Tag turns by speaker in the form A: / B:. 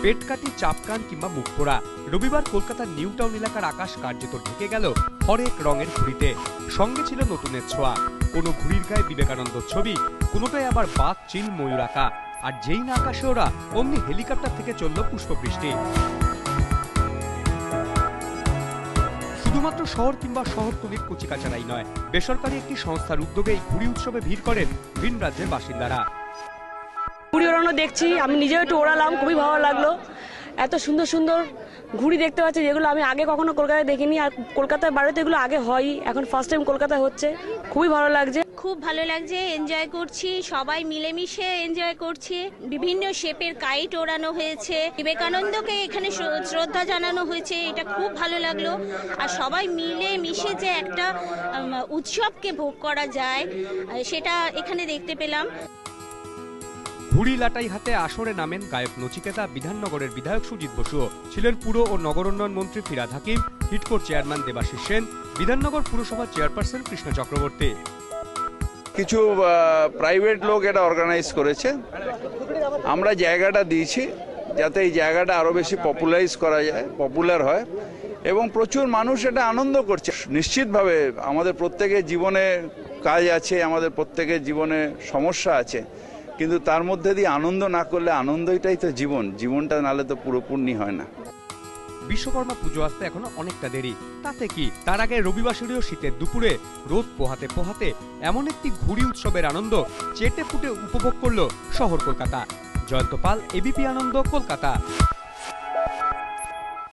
A: পেটকাটি, চাপকান কিংবা মুখ পোড়া। রবিবার কলকাতার নিউ টাউন এলাকার আকাশ কার্যত ঢেকে গেল হরেক রঙের ঘুড়িতে। সঙ্গে ছিল নতুনের ছোঁয়া। কোনো ঘুড়ির গায়ে বিবেকানন্দর ছবি, কোনোটায় আবার বাঘ, চিল, ময়ূর আঁকা। আর যেই না আকাশে ওরা, অমনি হেলিকপ্টার থেকে চলল পুষ্পবৃষ্টি। শুধুমাত্র শহর কিংবা শহরতলির কচিকাচারাই নয়, বেসরকারি একটি সংস্থার উদ্যোগে এই ঘুড়ি উৎসবে ভিড় করেন ভিন রাজ্যের বাসিন্দারা।
B: ঘুড়ি ওড়ানো দেখছি, আমি নিজেও একটু ওড়ালাম, খুবই ভালো লাগলো। এত সুন্দর সুন্দর ঘুড়ি দেখতে পাচ্ছি যেগুলো আমি আগে কখনো কলকাতায় দেখিনি। আর কলকাতার বাড়িতে এগুলো আগে হয়ই, এখন ফার্স্ট টাইম কলকাতায় হচ্ছে, খুবই ভালো লাগছে।
C: খুব ভালো লাগছে, এনজয় করছি, সবাই মিলেমিশে এনজয় করছি। বিভিন্ন শেপের কাইট ওড়ানো হয়েছে, বিবেকানন্দকে এখানে শ্রদ্ধা জানানো হয়েছে, এটা খুব ভালো লাগলো। আর সবাই মিলে মিশে যে একটা উৎসবকে ভোগ করা যায় সেটা এখানে দেখতে পেলাম।
A: ঘুড়ি লাটাই হাতে আসরে নামেন গায়ক নচিকেতা, বিধাননগরের বিধায়ক সুজিত বসু, ছিলেন পুর ও নগরোন্নয়ন মন্ত্রী ফিরহাদ হাকিম, হিডকোর চেয়ারম্যান দেবাশিস সেন, বিধাননগর পুরসভার চেয়ারপারসন কৃষ্ণ চক্রবর্তী।
D: কিছু প্রাইভেট লোক এটা অর্গানাইজ করেছে। আমরা জায়গাটা দিয়েছি যাতে এই জায়গাটা আরো বেশি পপুলার হয় এবং প্রচুর মানুষ এটা আনন্দ করছে। নিশ্চিতভাবে আমাদের প্রত্যেকের জীবনে কাজ আছে, আমাদের প্রত্যেকের জীবনে সমস্যা আছে, কিন্তু তার মধ্যে দিয়ে আনন্দ না করলে, আনন্দটাই তো জীবনটা নালে তো পুরোপূর্ণ হয় না।
A: বিশ্বকর্মা পুজো আসতে এখনো অনেকটা দেরি, তাতে কি? তার আগে রবিবাসরীয় শীতের দুপুরে রোদ পোহাতে পোহাতে এমন একটি ঘুড়ি উৎসবের আনন্দ চেটে ফুটে উপভোগ করল শহর কলকাতা। জয়ন্ত পাল, এবিপি আনন্দ, কলকাতা।